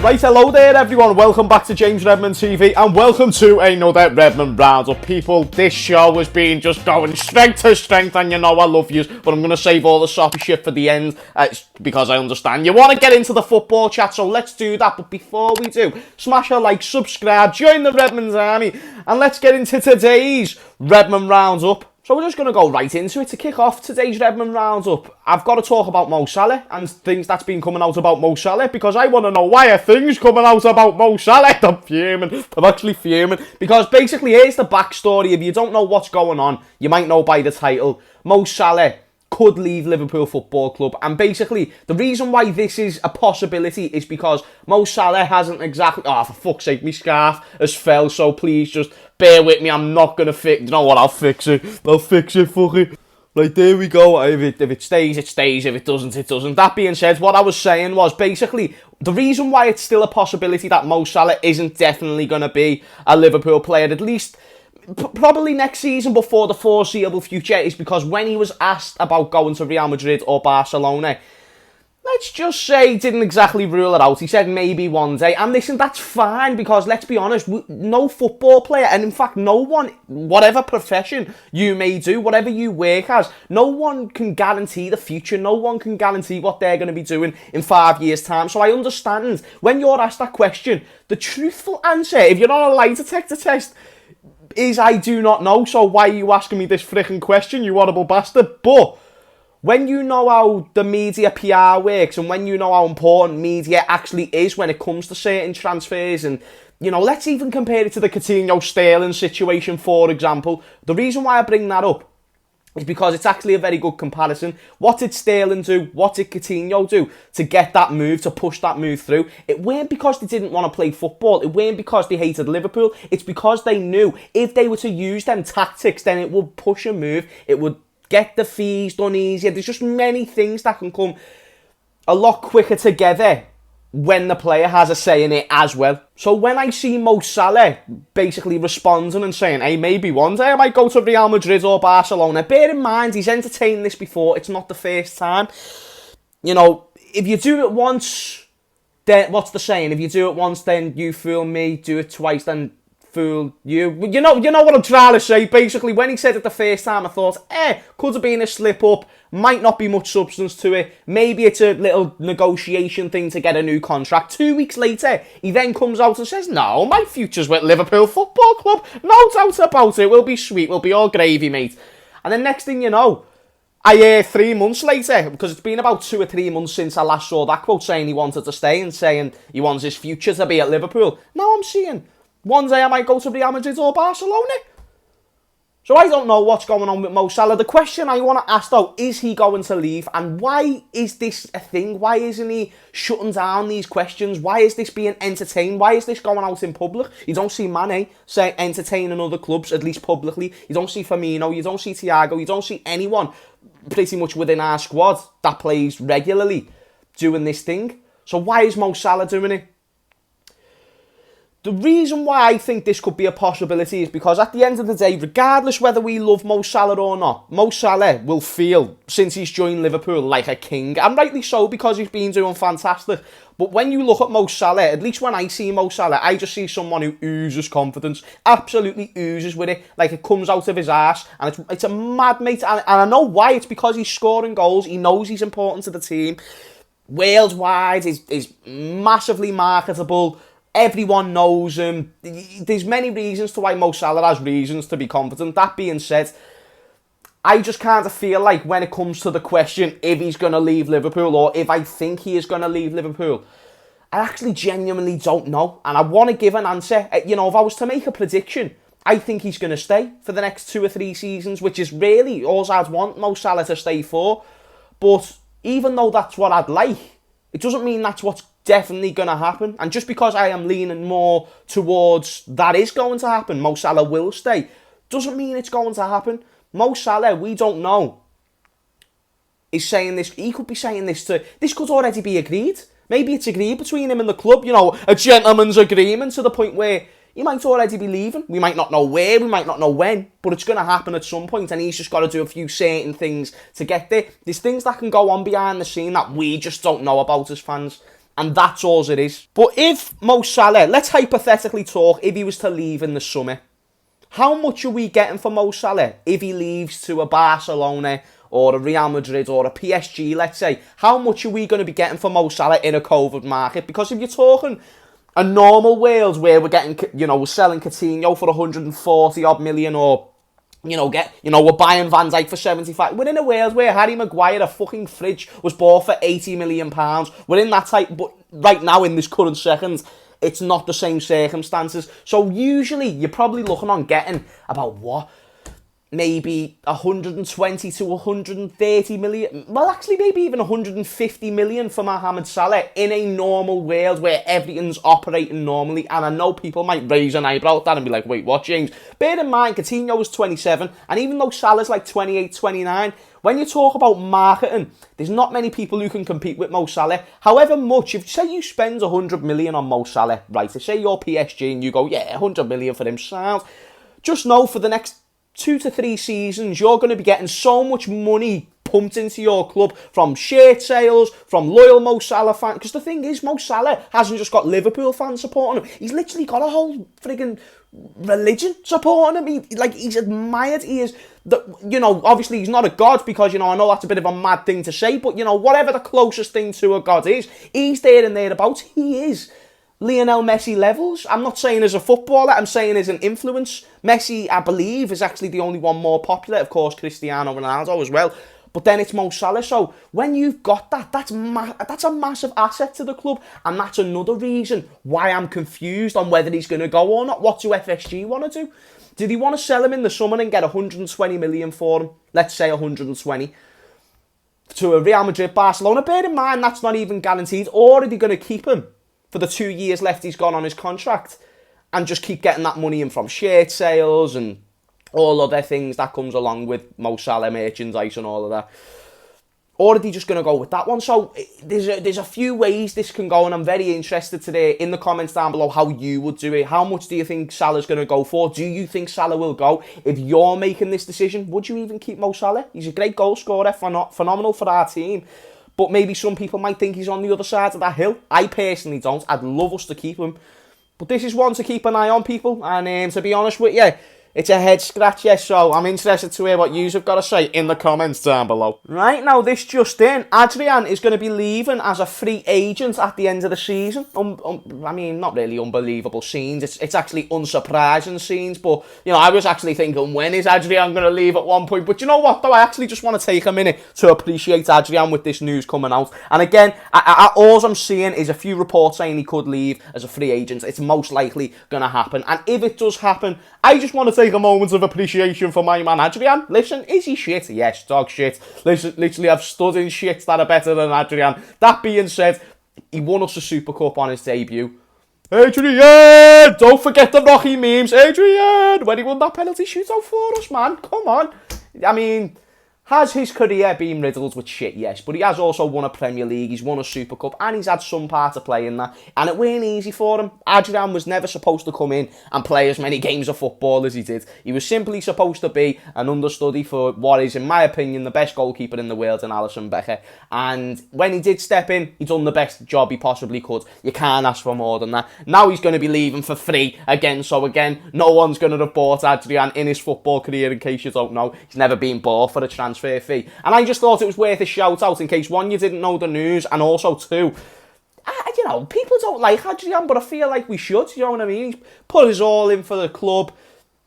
Right, hello there everyone, welcome back to James Redmond TV and welcome to another Redmond Roundup. People, this show has been just going strength to strength and you know I love yous, but I'm going to save all the soppy shit for the end because I understand you want to get into the football chat, so let's do that. But before we do, smash a like, subscribe, join the Redmond's army and let's get into today's Redmond Roundup. So we're just going to go right into it. To kick off today's Redmond Roundup, I've got to talk about Mo Salah and things that's been coming out about Mo Salah, because I want to know why are things coming out about Mo Salah. I'm fuming. I'm actually fuming. Because basically, here's the backstory. If you don't know what's going on, you might know by the title. Mo Salah could leave Liverpool Football Club. And basically, the reason why this is a possibility is because Mo Salah hasn't exactly... Oh, for fuck's sake, my scarf has fell, so please just bear with me. I'm not going to fix... You know what, I'll fix it. I'll fix it, fuck it. Right, there we go. If it stays, it stays. If it doesn't, it doesn't. That being said, what I was saying was basically the reason why it's still a possibility that Mo Salah isn't definitely going to be a Liverpool player, at least probably next season before the foreseeable future, is because when he was asked about going to Real Madrid or Barcelona, let's just say he didn't exactly rule it out. He said maybe one day. And listen, that's fine, because let's be honest, no football player, and in fact no one, whatever profession you may do, whatever you work as, no one can guarantee the future. No one can guarantee what they're going to be doing in 5 years' time. So I understand when you're asked that question, the truthful answer, if you're not a lie detector test, is I do not know. So why are you asking me this frickin' question, you horrible bastard? But when you know how the media PR works and when you know how important media actually is when it comes to certain transfers, and, you know, let's even compare it to the Coutinho-Sterling situation, for example. The reason why I bring that up is because it's actually a very good comparison. What did Sterling do? What did Coutinho do to get that move, to push that move through? It weren't because they didn't want to play football. It weren't because they hated Liverpool. It's because they knew if they were to use them tactics, then it would push a move. It would get the fees done easier. There's just many things that can come a lot quicker together when the player has a say in it as well. So when I see Mo Salah basically responding and saying, hey, maybe one day I might go to Real Madrid or Barcelona, bear in mind, he's entertained this before. It's not the first time. You know, if you do it once, then what's the saying? If you do it once, then you fool me. Do it twice, then fool you. You know what I'm trying to say. Basically, when he said it the first time, I thought, could have been a slip up. Might not be much substance to it. Maybe it's a little negotiation thing to get a new contract. 2 weeks later, he then comes out and says, no, my future's with Liverpool Football Club. No doubt about it. We'll be sweet. We'll be all gravy, mate. And then next thing you know, I hear 3 months later, because it's been about 2 or 3 months since I last saw that quote saying he wanted to stay and saying he wants his future to be at Liverpool. Now I'm seeing one day I might go to Real Madrid or Barcelona. So I don't know what's going on with Mo Salah. The question I want to ask though, is he going to leave? And why is this a thing? Why isn't he shutting down these questions? Why is this being entertained? Why is this going out in public? You don't see Mane say entertaining other clubs, at least publicly. You don't see Firmino, you don't see Thiago, you don't see anyone pretty much within our squad that plays regularly doing this thing. So why is Mo Salah doing it? The reason why I think this could be a possibility is because at the end of the day, regardless whether we love Mo Salah or not, Mo Salah will feel, since he's joined Liverpool, like a king. And rightly so, because he's been doing fantastic. But when you look at Mo Salah, at least when I see Mo Salah, I just see someone who oozes confidence. Absolutely oozes with it. Like it comes out of his arse. And it's a mad, mate. And I know why. It's because he's scoring goals. He knows he's important to the team. Worldwide, is massively marketable. Everyone knows him. There's many reasons to why Mo Salah has reasons to be confident. That being said, I just kind of feel like when it comes to the question if he's going to leave Liverpool or if I think he is going to leave Liverpool, I actually genuinely don't know. And I want to give an answer. You know, if I was to make a prediction, I think he's going to stay for the next 2 or 3 seasons, which is really all I'd want Mo Salah to stay for. But even though that's what I'd like, it doesn't mean that's what's definitely going to happen. And just because I am leaning more towards that is going to happen, Mo Salah will stay, doesn't mean it's going to happen. Mo Salah, we don't know, is saying this. He could be saying this this could already be agreed. Maybe it's agreed between him and the club, you know, a gentleman's agreement to the point where he might already be leaving. We might not know where, we might not know when, but it's going to happen at some point, and he's just got to do a few certain things to get there. There's things that can go on behind the scene that we just don't know about as fans. And that's all it is. But if Mo Salah, let's hypothetically talk, if he was to leave in the summer, how much are we getting for Mo Salah if he leaves to a Barcelona or a Real Madrid or a PSG, let's say? How much are we going to be getting for Mo Salah in a COVID market? Because if you're talking a normal world where we're getting, we're selling Coutinho for 140 odd million, or we're buying Van Dijk for 75. We're in a world where Harry Maguire, a fucking fridge, was bought for £80 million. We're in that type, but right now in this current second, it's not the same circumstances. So usually you're probably looking on getting about what? Maybe 120 to 130 million. Well, actually, maybe even 150 million for Mohamed Salah in a normal world where everything's operating normally. And I know people might raise an eyebrow at that and be like, wait, what, James? Bear in mind, Coutinho was 27. And even though Salah's like 28, 29, when you talk about marketing, there's not many people who can compete with Mo Salah. However much, if say you spend 100 million on Mo Salah, right, so say you're PSG and you go, yeah, 100 million for him, sounds. Just know for the next 2 to 3 seasons, you're going to be getting so much money pumped into your club from shirt sales, from loyal Mo Salah fans. Because the thing is, Mo Salah hasn't just got Liverpool fans supporting him. He's literally got a whole friggin' religion supporting him. He's admired. He is, obviously he's not a god because, I know that's a bit of a mad thing to say. But, whatever the closest thing to a god is, he's there and thereabouts. He is Lionel Messi levels. I'm not saying as a footballer, I'm saying as an influence. Messi, I believe, is actually the only one more popular. Of course, Cristiano Ronaldo as well. But then it's Mo Salah. So when you've got that, that's a massive asset to the club. And that's another reason why I'm confused on whether he's going to go or not. What do FSG want to do? Do they want to sell him in the summer and get 120 million for him? Let's say 120. To a Real Madrid, Barcelona. Bear in mind, that's not even guaranteed. Or are they going to keep him for the 2 years left he's got on his contract and just keep getting that money in from shirt sales and all other things that comes along with Mo Salah merchandise and all of that? Or are they just going to go with that one? So there's a few ways this can go, and I'm very interested today in the comments down below how you would do it. How much do you think Salah's going to go for? Do you think Salah will go? If you're making this decision, would you even keep Mo Salah? He's a great goal scorer, phenomenal for our team. But maybe some people might think he's on the other side of that hill. I personally don't. I'd love us to keep him. But this is one to keep an eye on, people. And to be honest with you, it's a head scratcher. So I'm interested to hear what you've got to say in the comments down below. Right now, this just in. Adrian is going to be leaving as a free agent at the end of the season. I mean, not really unbelievable scenes. It's actually unsurprising scenes. But, I was actually thinking, when is Adrian going to leave at one point? But you know what, though? I actually just want to take a minute to appreciate Adrian with this news coming out. And again, all I'm seeing is a few reports saying he could leave as a free agent. It's most likely going to happen. And if it does happen, I just want to take a moment of appreciation for my man Adrian. Listen, is he shit? Yes, dog shit. Listen, literally, I've stood in shit that are better than Adrian. That being said, he won us a Super Cup on his debut. Adrian! Don't forget the Rocky memes. Adrian! When he won that penalty shootout for us, man. Come on. I mean, has his career been riddled with shit? Yes. But he has also won a Premier League, he's won a Super Cup, and he's had some part to play in that. And it weren't easy for him. Adrian was never supposed to come in and play as many games of football as he did. He was simply supposed to be an understudy for what is, in my opinion, the best goalkeeper in the world in Alisson Becker. And when he did step in, he done the best job he possibly could. You can't ask for more than that. Now he's going to be leaving for free again. So again, no one's going to have bought Adrian in his football career, in case you don't know. He's never been bought for a transfer fee. And I just thought it was worth a shout out in case, one, you didn't know the news, and also two, people don't like Adrian, but I feel like we should, you know what I mean? He's put his all in for the club.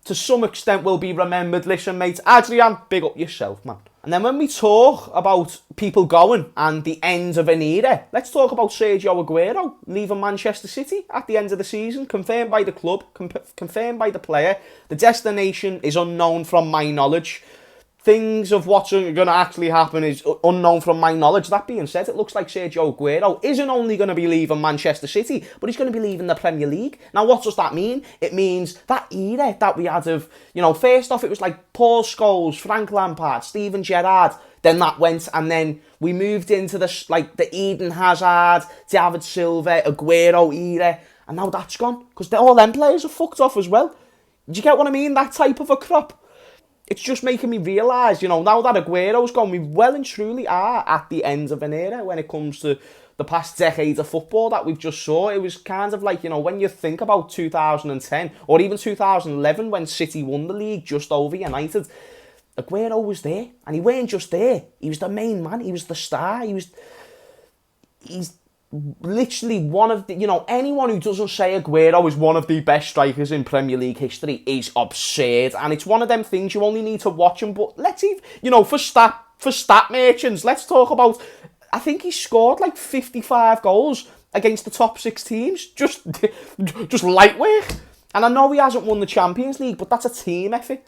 To some extent will be remembered. Listen, mate, Adrian, big up yourself, man. And then when we talk about people going and the end of an era, let's talk about Sergio Aguero leaving Manchester City at the end of the season, confirmed by the club, confirmed by the player. The destination is unknown from my knowledge. Things of what's going to actually happen is unknown from my knowledge. That being said, it looks like Sergio Aguero isn't only going to be leaving Manchester City, but he's going to be leaving the Premier League. Now, what does that mean? It means that era that we had of, first off, it was like Paul Scholes, Frank Lampard, Steven Gerrard. Then that went, and then we moved into the Eden Hazard, David Silva, Aguero era, and now that's gone, because all them players are fucked off as well. Do you get what I mean? That type of a crop. It's just making me realise, now that Aguero's gone, we well and truly are at the end of an era when it comes to the past decades of football that we've just saw. It was kind of like, you know, when you think about 2010 or even 2011 when City won the league just over United, Aguero was there, and he weren't just there. He was the main man. He was the star. He's literally one of the, you know, anyone who doesn't say Aguero is one of the best strikers in Premier League history is absurd. And it's one of them things you only need to watch him. But let's even, you know, for stat merchants, let's talk about, I think he scored like 55 goals against the top 6 teams. Just light work. And I know he hasn't won the Champions League, but that's a team effort.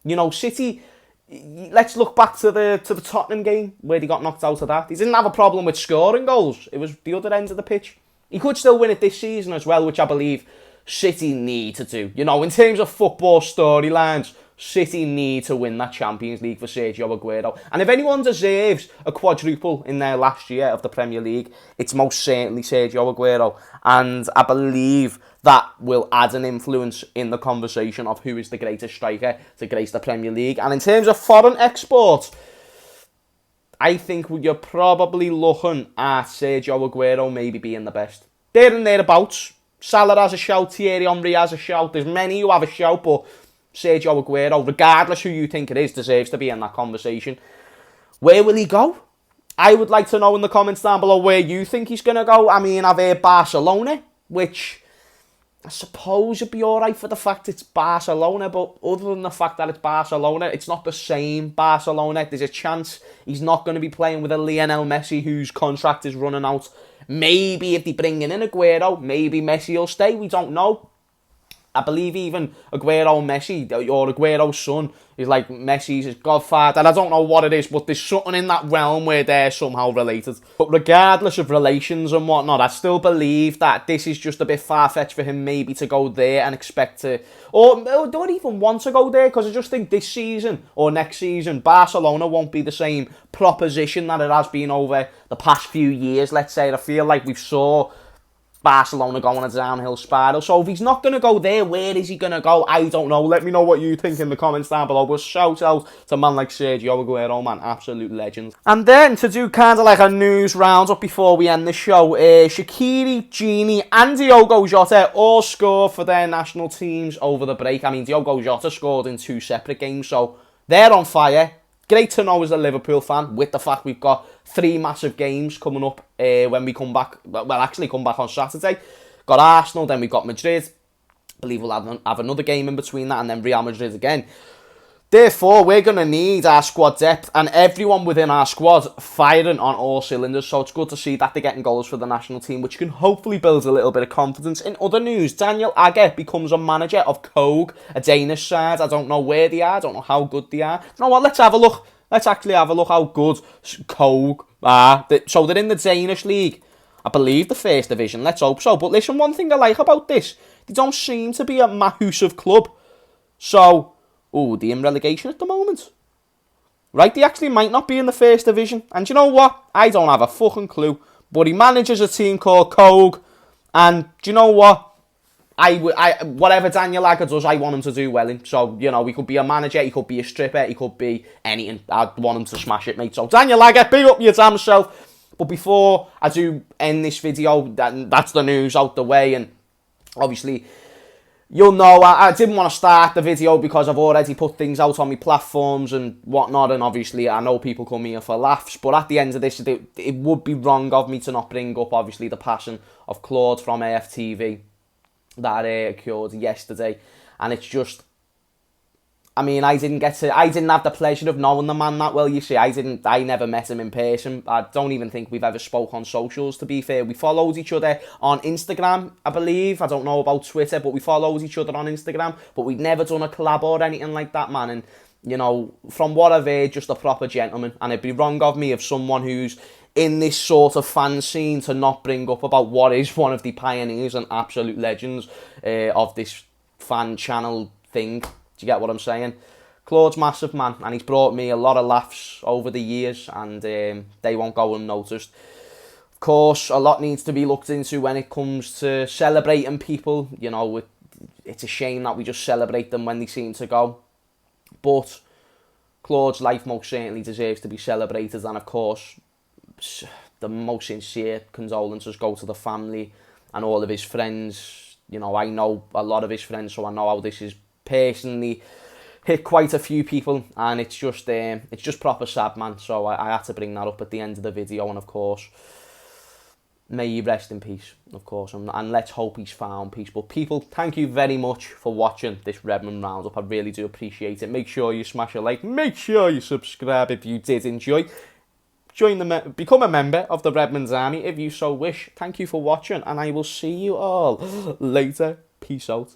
You know, City, let's look back to the Tottenham game where he got knocked out of that. He didn't have a problem with scoring goals. It was the other end of the pitch. He could still win it this season as well, which I believe City need to do. You know, in terms of football storylines, City need to win that Champions League for Sergio Aguero. And if anyone deserves a quadruple in their last year of the Premier League, it's most certainly Sergio Aguero. And I believe that will add an influence in the conversation of who is the greatest striker to grace the Premier League. And in terms of foreign exports, I think you're probably looking at Sergio Aguero maybe being the best. There and thereabouts. Salah has a shout, Thierry Henry has a shout. There's many who have a shout, but Sergio Aguero, regardless who you think it is, deserves to be in that conversation. Where will he go? I would like to know in the comments down below where you think he's going to go. I mean, I've heard Barcelona, which I suppose would be alright for the fact it's Barcelona, but other than the fact that it's Barcelona, it's not the same Barcelona. There's a chance he's not going to be playing with a Lionel Messi whose contract is running out. Maybe if they bring in Aguero, maybe Messi will stay. We don't know. I believe even Aguero Messi, or Aguero's son, is like Messi's godfather. And I don't know what it is, but there's something in that realm where they're somehow related. But regardless of relations and whatnot, I still believe that this is just a bit far-fetched for him maybe to go there and expect to, or don't even want to go there, because I just think this season or next season, Barcelona won't be the same proposition that it has been over the past few years, let's say. I feel like we've saw Barcelona going on a downhill spiral. So if he's not going to go there, where is he going to go? I don't know. Let me know what you think in the comments down below. But shout out to a man like Sergio Aguero, man. Absolute legend. And then to do kind of like a news roundup before we end the show, Shaqiri, Gini and Diogo Jota all scored for their national teams over the break. I mean, Diogo Jota scored in 2 separate games, so they're on fire. Great to know as a Liverpool fan, with the fact we've got 3 massive games coming up when we come back. Well, actually come back on Saturday. Got Arsenal, then we've got Madrid. I believe we'll have another game in between that, and then Real Madrid again. Therefore, we're going to need our squad depth and everyone within our squad firing on all cylinders. So it's good to see that they're getting goals for the national team, which can hopefully build a little bit of confidence. In other news, Daniel Agger becomes a manager of Koge, a Danish side. I don't know where they are. I don't know how good they are. You know what? Let's have a look. Let's actually have a look how good Koge are. So they're in the Danish league. I believe the first division. Let's hope so. But listen, one thing I like about this, they don't seem to be a massive club. So, they're in relegation at the moment. Right, they actually might not be in the first division. And you know what? I don't have a fucking clue. But he manages a team called Koge. And do you know what? Whatever Daniel Agger does, I want him to do well in. So, you know, he could be a manager, he could be a stripper, he could be anything. I'd want him to smash it, mate. So, Daniel Agger, big up your damn self. But before I do end this video, that's the news out the way. And obviously, you'll know I didn't want to start the video because I've already put things out on my platforms and whatnot, and obviously I know people come here for laughs, but at the end of this, it would be wrong of me to not bring up, obviously, the passing of Claude from AFTV that occurred yesterday. And it's just, I mean, I didn't have the pleasure of knowing the man that well, you see. I never met him in person. I don't even think we've ever spoke on socials, to be fair. We followed each other on Instagram, I believe. I don't know about Twitter, but we followed each other on Instagram. But we'd never done a collab or anything like that, man. And, you know, from what I've heard, just a proper gentleman. And it'd be wrong of me if someone who's in this sort of fan scene to not bring up about what is one of the pioneers and absolute legends of this fan channel thing. Do you get what I'm saying? Claude's massive, man, and he's brought me a lot of laughs over the years, and they won't go unnoticed. Of course, a lot needs to be looked into when it comes to celebrating people. You know, it's a shame that we just celebrate them when they seem to go. But Claude's life most certainly deserves to be celebrated, and of course, the most sincere condolences go to the family and all of his friends. You know, I know a lot of his friends, so I know how this is personally hit quite a few people, and it's just proper sad, man. So I had to bring that up at the end of the video, and of course, may he rest in peace, of course, and let's hope he's found peace. But people, thank you very much for watching this Redmond Roundup. I really do appreciate it. Make sure you smash a like, make sure you subscribe if you did enjoy. Become a member of the Redmond's Army if you so wish. Thank you for watching, and I will see you all later. Peace out.